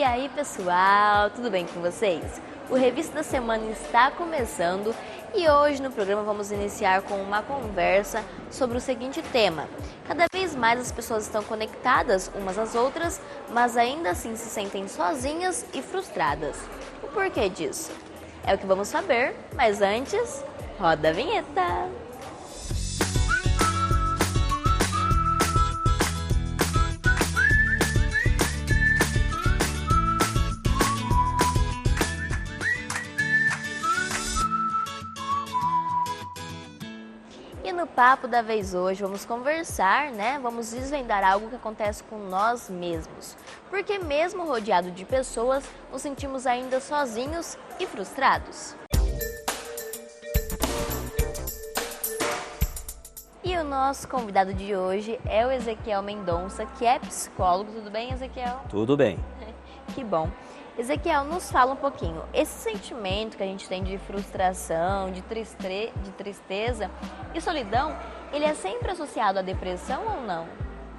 aí pessoal, tudo bem com vocês? O Revista da Semana está começando e hoje no programa vamos iniciar com uma conversa sobre o seguinte tema. Cada vez mais as pessoas estão conectadas umas às outras, mas ainda assim se sentem sozinhas e frustradas. O porquê disso? É o que vamos saber, mas antes, roda a vinheta! E no Papo da Vez hoje vamos conversar, Vamos desvendar algo que acontece com nós mesmos. Porque mesmo rodeado de pessoas, nos sentimos ainda sozinhos e frustrados. E o nosso convidado de hoje é o Ezequiel Mendonça, que é psicólogo. Tudo bem, Ezequiel? Tudo bem. Que bom. Ezequiel, nos fala um pouquinho. Esse sentimento que a gente tem de frustração, de tristeza e solidão, ele é sempre associado à depressão ou não?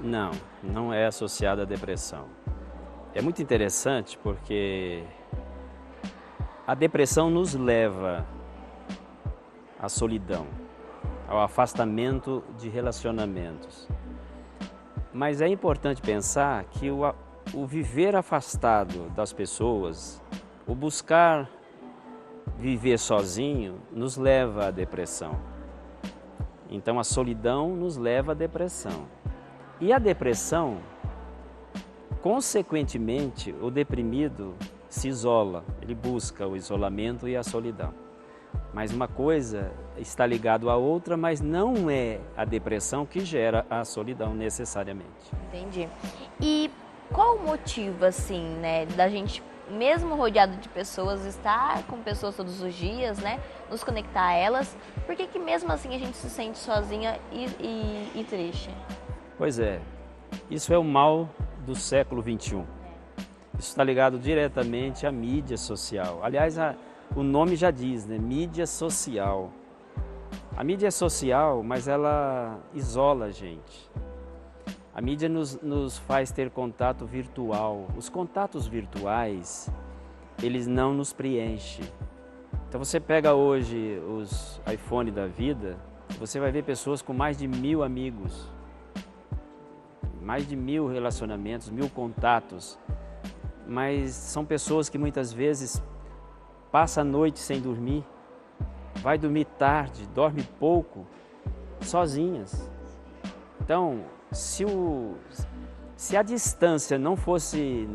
Não, não é associado à depressão. É muito interessante porque a depressão nos leva à solidão, ao afastamento de relacionamentos. Mas é importante pensar que o viver afastado das pessoas, o buscar viver sozinho, nos leva à depressão. Então a solidão nos leva à depressão. E a depressão, consequentemente, o deprimido se isola, ele busca o isolamento e a solidão. Mas uma coisa está ligada à outra, mas não é a depressão que gera a solidão necessariamente. Entendi. E qual o motivo, da gente, mesmo rodeado de pessoas, estar com pessoas todos os dias, nos conectar a elas, por que mesmo assim a gente se sente sozinha e triste? Pois é, isso é o mal do século XXI. Isso está ligado diretamente à mídia social. Aliás, o nome já diz, mídia social. A mídia é social, mas ela isola a gente. A mídia nos faz ter contato virtual. Os contatos virtuais, eles não nos preenchem. Então você pega hoje os iPhone da vida, você vai ver pessoas com mais de 1000 amigos, mais de 1000 relacionamentos, 1000 contatos. Mas são pessoas que muitas vezes passam a noite sem dormir, vai dormir tarde, dorme pouco, sozinhas. Então, se a distância não fosse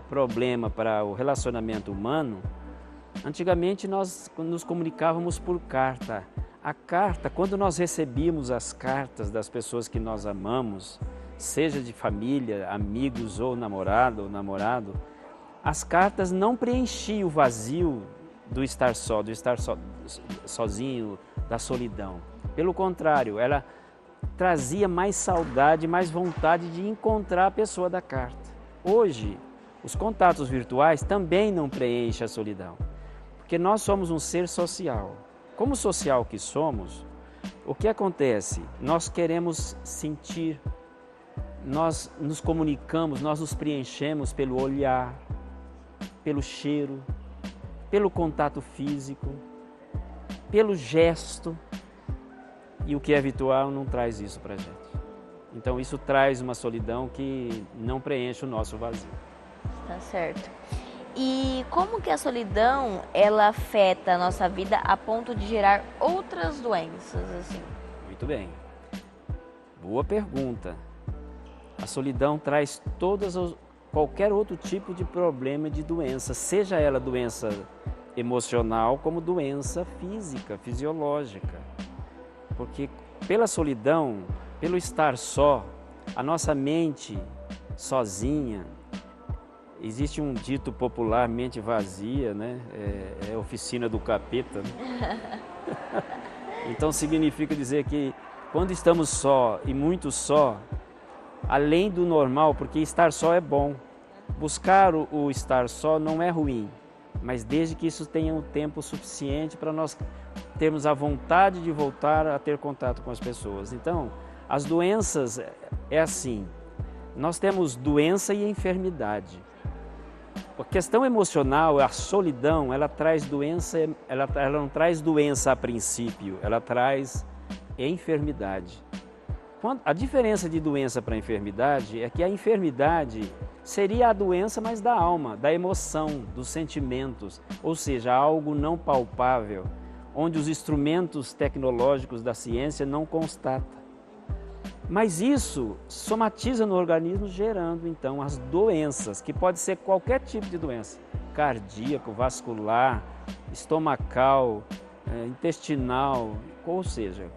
problema para o relacionamento humano, antigamente nós nos comunicávamos por carta. A carta, quando nós recebíamos as cartas das pessoas que nós amamos, seja de família, amigos ou namorado, as cartas não preenchiam o vazio do estar sozinho, da solidão. Pelo contrário, ela trazia mais saudade, mais vontade de encontrar a pessoa da carta. Hoje, os contatos virtuais também não preenchem a solidão, porque nós somos um ser social. Como social que somos, o que acontece? Nós queremos sentir, nós nos comunicamos, nós nos preenchemos pelo olhar, pelo cheiro, pelo contato físico, pelo gesto. E o que é virtual não traz isso para a gente. Então isso traz uma solidão que não preenche o nosso vazio. Tá certo. E como que a solidão, ela afeta a nossa vida a ponto de gerar outras doenças, assim? Muito bem. Boa pergunta. A solidão traz qualquer outro tipo de problema, de doença, seja ela doença emocional como doença física, fisiológica. Porque pela solidão, pelo estar só, a nossa mente sozinha, existe um dito popular, mente vazia, é oficina do capeta. Então significa dizer que quando estamos só e muito só, além do normal, porque estar só é bom, buscar o estar só não é ruim, mas desde que isso tenha um tempo suficiente para nós termos a vontade de voltar a ter contato com as pessoas. Então, as doenças é assim, nós temos doença e enfermidade. A questão emocional, a solidão, ela traz doença, ela não traz doença a princípio, ela traz enfermidade. A diferença de doença para enfermidade é que a enfermidade seria a doença, mas da alma, da emoção, dos sentimentos, ou seja, algo não palpável, onde os instrumentos tecnológicos da ciência não constatam. Mas isso somatiza no organismo, gerando então as doenças, que pode ser qualquer tipo de doença, cardíaco, vascular, estomacal, intestinal, ou seja,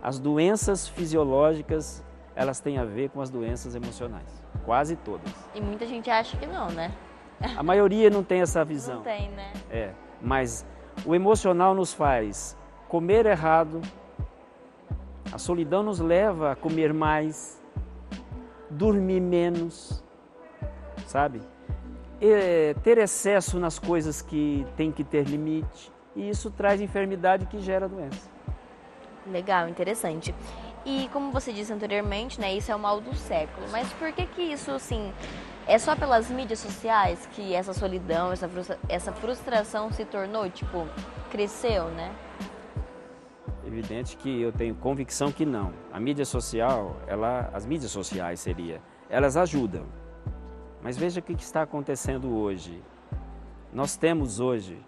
as doenças fisiológicas, elas têm a ver com as doenças emocionais, quase todas. E muita gente acha que não, né? A maioria não tem essa visão. Não tem, né? Mas o emocional nos faz comer errado, a solidão nos leva a comer mais, dormir menos, sabe? Ter excesso nas coisas que tem que ter limite, e isso traz enfermidade que gera doença. Legal, interessante. E como você disse anteriormente, né, isso é o mal do século. Mas por que isso, assim, é só pelas mídias sociais que essa solidão, essa frustração se tornou, tipo, cresceu, né? Evidente que eu tenho convicção que não. A mídia social, as mídias sociais elas ajudam. Mas veja o que está acontecendo hoje. Nós temos hoje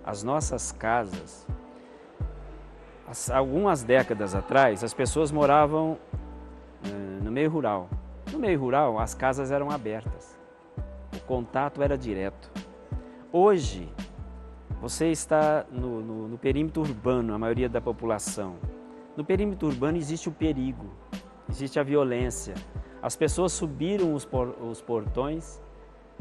as nossas casas. Algumas décadas atrás, as pessoas moravam no meio rural. No meio rural, as casas eram abertas. O contato era direto. Hoje, você está no perímetro urbano, a maioria da população. No perímetro urbano existe o perigo, existe a violência. As pessoas subiram os portões,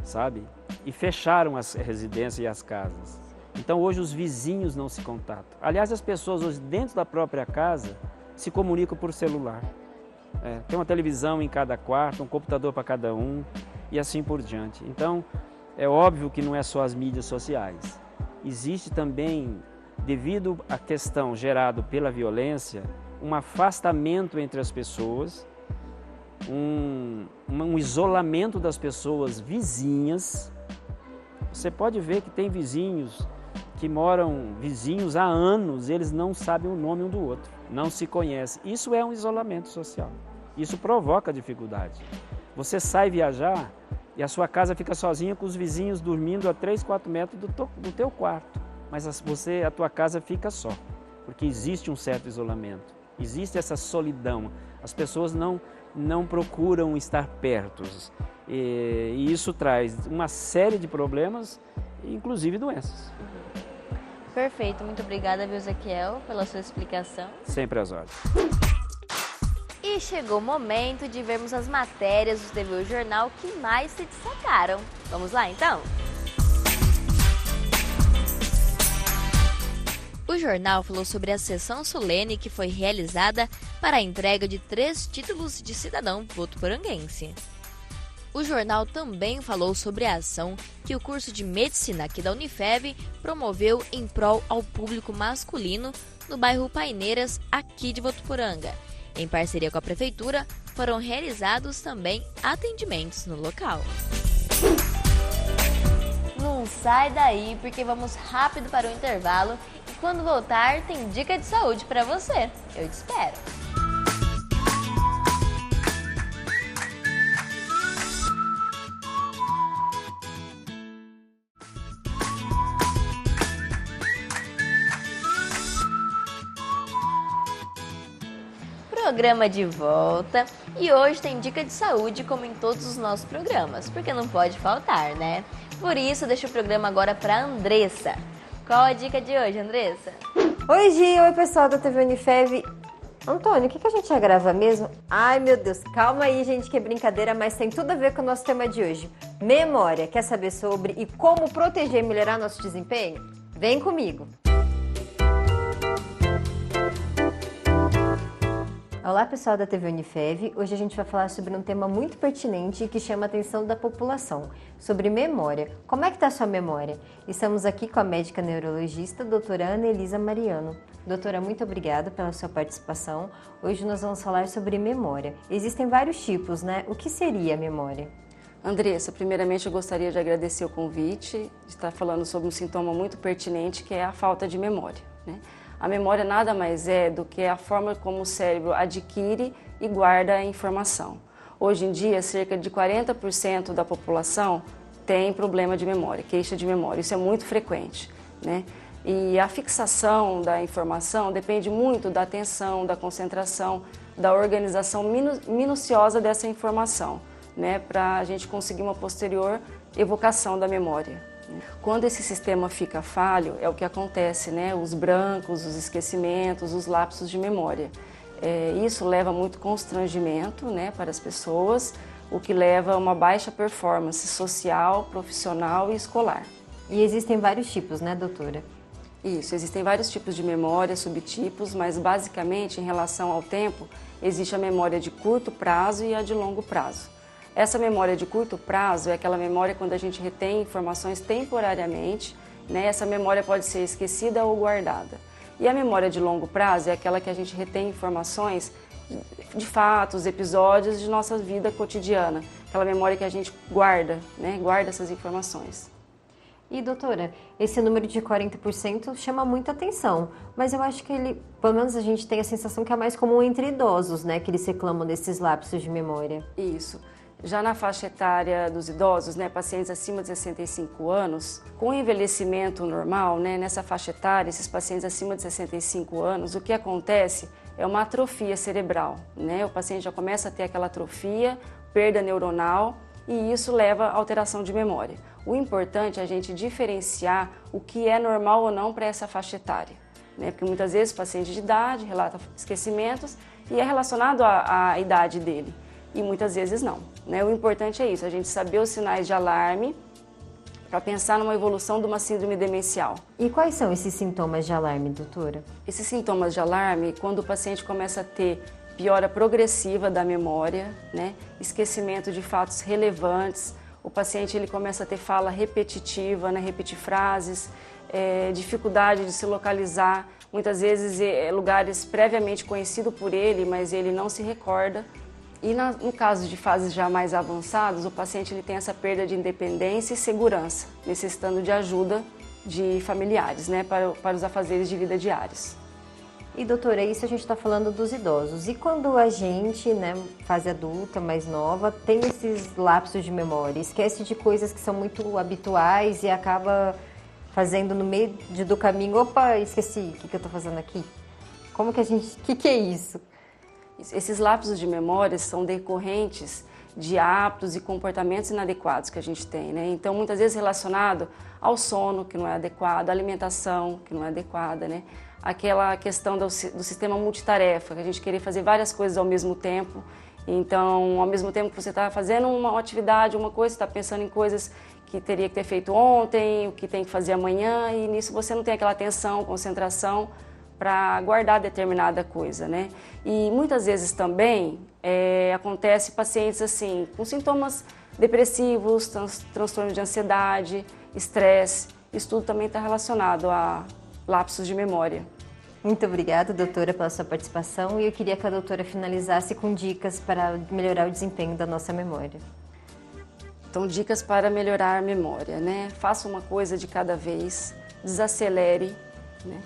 sabe? E fecharam as residências e as casas. Então hoje os vizinhos não se contatam. Aliás, as pessoas hoje dentro da própria casa se comunicam por celular. Tem uma televisão em cada quarto, um computador para cada um e assim por diante. Então é óbvio que não é só as mídias sociais. Existe também, devido à questão gerada pela violência, um afastamento entre as pessoas, um isolamento das pessoas vizinhas. Você pode ver que tem vizinhos que moram vizinhos há anos, eles não sabem o nome um do outro, não se conhecem. Isso é um isolamento social, isso provoca dificuldade. Você sai viajar e a sua casa fica sozinha com os vizinhos dormindo a 3, 4 metros do teu quarto, mas a tua casa fica só, porque existe um certo isolamento, existe essa solidão, as pessoas não procuram estar perto e isso traz uma série de problemas, inclusive doenças. Perfeito, muito obrigada, viu, Ezequiel, pela sua explicação. Sempre às ordens. E chegou o momento de vermos as matérias do TV Jornal que mais se destacaram. Vamos lá, então? O jornal falou sobre a sessão solene que foi realizada para a entrega de 3 títulos de cidadão votuporanguense. O jornal também falou sobre a ação que o curso de medicina aqui da Unifev promoveu em prol ao público masculino no bairro Paineiras, aqui de Votuporanga. Em parceria com a prefeitura, foram realizados também atendimentos no local. Não sai daí, porque vamos rápido para o intervalo e quando voltar tem dica de saúde para você. Eu te espero. Programa de volta e hoje tem dica de saúde como em todos os nossos programas, porque não pode faltar, né? Por isso, deixo o programa agora para Andressa. Qual a dica de hoje, Andressa? Oi, Gi! Oi, pessoal da TV Unifev. Antônio, o que a gente já grava mesmo? Ai, meu Deus, calma aí, gente, que é brincadeira, mas tem tudo a ver com o nosso tema de hoje. Memória. Quer saber sobre e como proteger e melhorar nosso desempenho? Vem comigo! Olá, pessoal da TV Unifev. Hoje a gente vai falar sobre um tema muito pertinente que chama a atenção da população, sobre memória. Como é que está a sua memória? Estamos aqui com a médica neurologista, doutora Ana Elisa Mariano. Doutora, muito obrigada pela sua participação. Hoje nós vamos falar sobre memória. Existem vários tipos, né? O que seria a memória? Andressa, primeiramente eu gostaria de agradecer o convite, de estar falando sobre um sintoma muito pertinente, que é a falta de memória, né? A memória nada mais é do que a forma como o cérebro adquire e guarda a informação. Hoje em dia, cerca de 40% da população tem problema de memória, queixa de memória. Isso é muito frequente, né? E a fixação da informação depende muito da atenção, da concentração, da organização minuciosa dessa informação, né? Para a gente conseguir uma posterior evocação da memória. Quando esse sistema fica falho, é o que acontece, né? Os brancos, os esquecimentos, os lapsos de memória. Isso leva a muito constrangimento, né, para as pessoas, o que leva a uma baixa performance social, profissional e escolar. E existem vários tipos, né, doutora? Isso, existem vários tipos de memória, subtipos, mas basicamente em relação ao tempo, existe a memória de curto prazo e a de longo prazo. Essa memória de curto prazo é aquela memória quando a gente retém informações temporariamente, né? Essa memória pode ser esquecida ou guardada. E a memória de longo prazo é aquela que a gente retém informações de fatos, episódios de nossa vida cotidiana. Aquela memória que a gente guarda, né? Guarda essas informações. E doutora, esse número de 40% chama muita atenção, mas eu acho que ele, pelo menos a gente tem a sensação que é mais comum entre idosos, né? Que eles reclamam desses lapsos de memória. Isso. Já na faixa etária dos idosos, né, pacientes acima de 65 anos, com o envelhecimento normal, né, nessa faixa etária, esses pacientes acima de 65 anos, o que acontece é uma atrofia cerebral, né? O paciente já começa a ter aquela atrofia, perda neuronal, e isso leva a alteração de memória. O importante é a gente diferenciar o que é normal ou não para essa faixa etária, né? Porque muitas vezes o paciente de idade relata esquecimentos e é relacionado à idade dele. E muitas vezes não, né? O importante é isso, a gente saber os sinais de alarme para pensar numa evolução de uma síndrome demencial. E quais são esses sintomas de alarme, doutora? Esses sintomas de alarme, quando o paciente começa a ter piora progressiva da memória, né? Esquecimento de fatos relevantes, o paciente ele começa a ter fala repetitiva, né? Repetir frases, dificuldade de se localizar, muitas vezes lugares previamente conhecidos por ele, mas ele não se recorda. E no caso de fases já mais avançadas, o paciente ele tem essa perda de independência e segurança, necessitando de ajuda de familiares, né, para os afazeres de vida diários. E doutora, isso a gente está falando dos idosos. E quando a gente, né, fase adulta, mais nova, tem esses lapsos de memória, esquece de coisas que são muito habituais e acaba fazendo no meio do caminho, opa, esqueci, o que eu estou fazendo aqui? Como que a gente, o que é isso? Esses lapsos de memória são decorrentes de hábitos e comportamentos inadequados que a gente tem, né? Então, muitas vezes relacionado ao sono, que não é adequado, à alimentação, que não é adequada, né? Aquela questão do sistema multitarefa, que a gente querer fazer várias coisas ao mesmo tempo. Então, ao mesmo tempo que você está fazendo uma atividade, uma coisa, você está pensando em coisas que teria que ter feito ontem, o que tem que fazer amanhã, e nisso você não tem aquela atenção, concentração para guardar determinada coisa, né? E muitas vezes também acontece pacientes assim com sintomas depressivos, transtorno de ansiedade, estresse. Isso tudo também está relacionado a lapsos de memória. Muito obrigada, doutora, pela sua participação, e eu queria que a doutora finalizasse com dicas para melhorar o desempenho da nossa memória. Então, dicas para melhorar a memória, né? Faça uma coisa de cada vez, desacelere, né?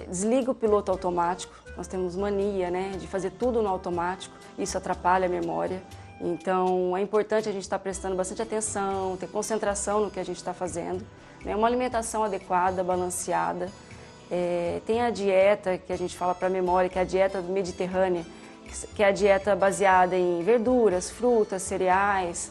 Desliga o piloto automático. Nós temos mania, né, de fazer tudo no automático, isso atrapalha a memória. Então é importante a gente estar prestando bastante atenção, ter concentração no que a gente está fazendo, né? Uma alimentação adequada, balanceada. Tem a dieta que a gente fala para a memória, que é a dieta mediterrânea, que é a dieta baseada em verduras, frutas, cereais,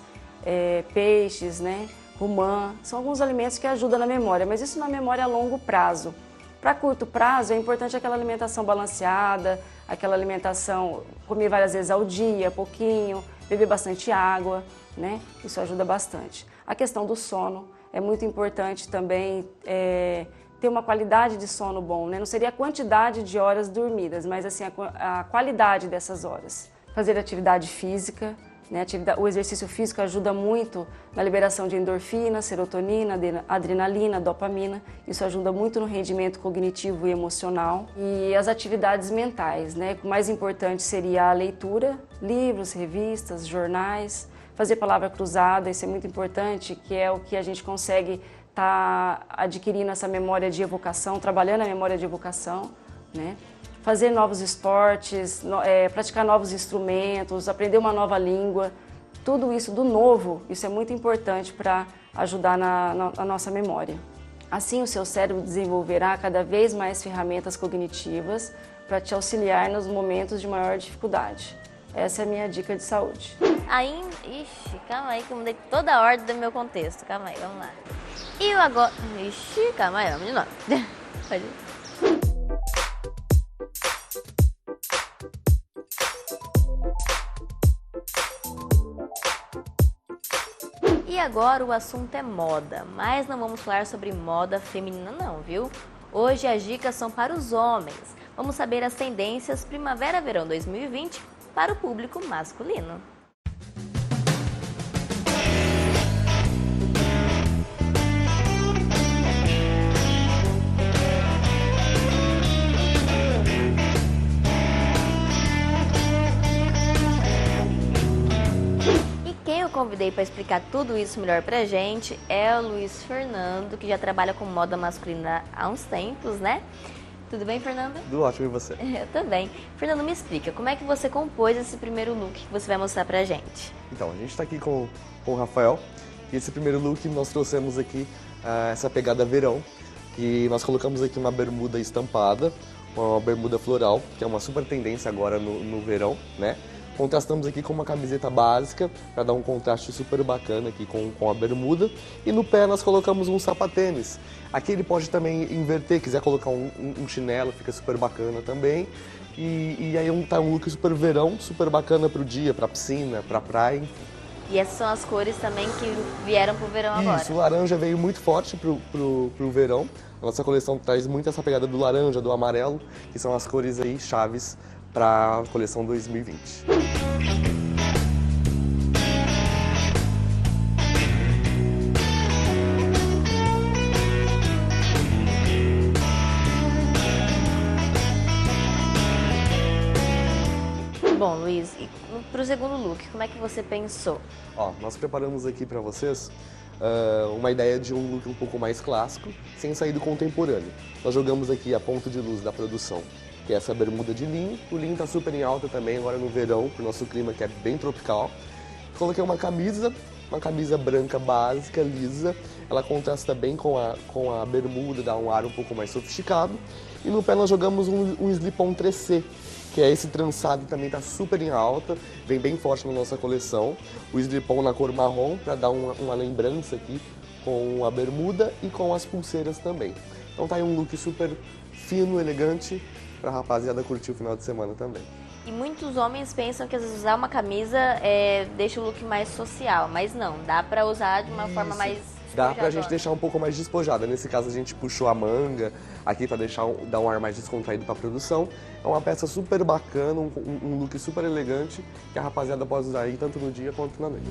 peixes, né, romã. São alguns alimentos que ajudam na memória, mas isso na memória a longo prazo. Para curto prazo, é importante aquela alimentação balanceada, aquela alimentação, comer várias vezes ao dia, pouquinho, beber bastante água, né? Isso ajuda bastante. A questão do sono é muito importante também, ter uma qualidade de sono bom, né? Não seria a quantidade de horas dormidas, mas assim, a qualidade dessas horas. Fazer atividade física, né? O exercício físico ajuda muito na liberação de endorfina, serotonina, adrenalina, dopamina. Isso ajuda muito no rendimento cognitivo e emocional. E as atividades mentais, né? O mais importante seria a leitura, livros, revistas, jornais, fazer palavra cruzada, isso é muito importante, que é o que a gente consegue estar adquirindo essa memória de evocação, trabalhando a memória de evocação, né? Fazer novos esportes, praticar novos instrumentos, aprender uma nova língua, tudo isso do novo, isso é muito importante para ajudar na nossa memória. Assim, o seu cérebro desenvolverá cada vez mais ferramentas cognitivas para te auxiliar nos momentos de maior dificuldade. Essa é a minha dica de saúde. Ixi, calma aí que eu mudei toda a ordem do meu contexto. Calma aí, vamos lá. E o agora... Ixi, calma aí, vamos de novo. Pode ir. E agora o assunto é moda, mas não vamos falar sobre moda feminina não, viu? Hoje as dicas são para os homens. Vamos saber as tendências Primavera-Verão 2020 para o público masculino. Convidei para explicar tudo isso melhor pra gente é o Luiz Fernando, que já trabalha com moda masculina há uns tempos, né? Tudo bem, Fernando? Tudo ótimo, e você? Eu também. Fernando, me explica, como é que você compôs esse primeiro look que você vai mostrar pra gente? Então, a gente está aqui com o Rafael, e esse primeiro look nós trouxemos aqui essa pegada verão, que nós colocamos aqui uma bermuda estampada, uma bermuda floral, que é uma super tendência agora no verão, né? Contrastamos aqui com uma camiseta básica, para dar um contraste super bacana aqui com a bermuda. E no pé nós colocamos um sapatênis. Aqui ele pode também inverter, quiser colocar um chinelo, fica super bacana também. E aí tá um look super verão, super bacana para o dia, para piscina, para praia. E essas são as cores também que vieram pro verão agora. Isso, o laranja veio muito forte pro verão. A nossa coleção traz muito essa pegada do laranja, do amarelo, que são as cores aí chaves para a coleção 2020. Bom, Luiz, e para o segundo look, como é que você pensou? Ó, nós preparamos aqui para vocês uma ideia de um look um pouco mais clássico, sem sair do contemporâneo. Nós jogamos aqui a ponta de luz da produção, que é essa bermuda de linho. O linho está super em alta também agora no verão, pro nosso clima que é bem tropical. Coloquei uma camisa branca básica, lisa. Ela contrasta bem com a bermuda, dá um ar um pouco mais sofisticado. E no pé nós jogamos um slip-on 3C, que é esse trançado, também está super em alta, vem bem forte na nossa coleção. O slip-on na cor marrom, para dar uma lembrança aqui com a bermuda e com as pulseiras também. Então tá aí um look super fino, elegante, para a rapaziada curtir o final de semana também. E muitos homens pensam que às vezes usar uma camisa deixa o look mais social, mas não, dá para usar de uma forma mais dá pra gente deixar um pouco mais despojada. Nesse caso a gente puxou a manga aqui pra dar um ar mais descontraído pra produção. É uma peça super bacana, um look super elegante que a rapaziada pode usar aí tanto no dia quanto na noite.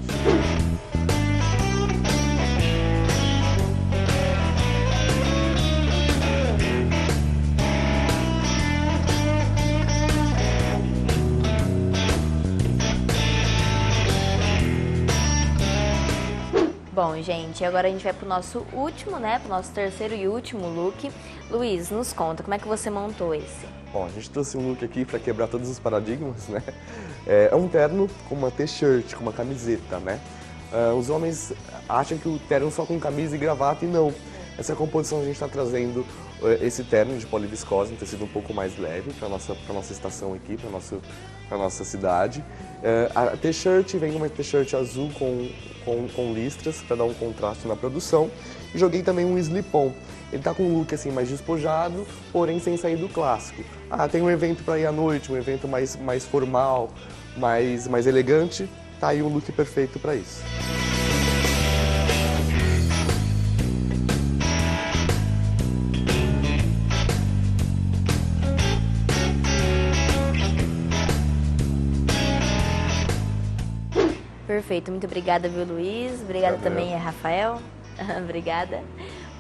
Bom, gente, agora a gente vai pro nosso último, né? Pro nosso terceiro e último look. Luiz, nos conta, como é que você montou esse? Bom, a gente trouxe um look aqui para quebrar todos os paradigmas, né? É um terno com uma t-shirt, com uma camiseta, né? Os homens acham que o terno só com camisa e gravata e não. Essa composição a gente está trazendo esse terno de poliviscose, um tecido um pouco mais leve para nossa estação aqui, para nossa cidade. A t-shirt vem uma t-shirt azul com listras para dar um contraste na produção. E joguei também um slip-on. Ele tá com um look assim mais despojado, porém sem sair do clássico. Tem um evento para ir à noite, um evento mais formal, mais elegante. Tá aí um look perfeito para isso. Perfeito, muito obrigada, viu, Luiz? Obrigada também, Rafael. Obrigada.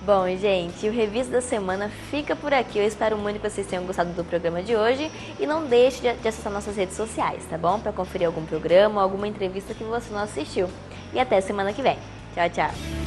Bom, gente, o Revista da Semana fica por aqui. Eu espero muito que vocês tenham gostado do programa de hoje. E não deixe de acessar nossas redes sociais, tá bom? Para conferir algum programa ou alguma entrevista que você não assistiu. E até semana que vem. Tchau, tchau!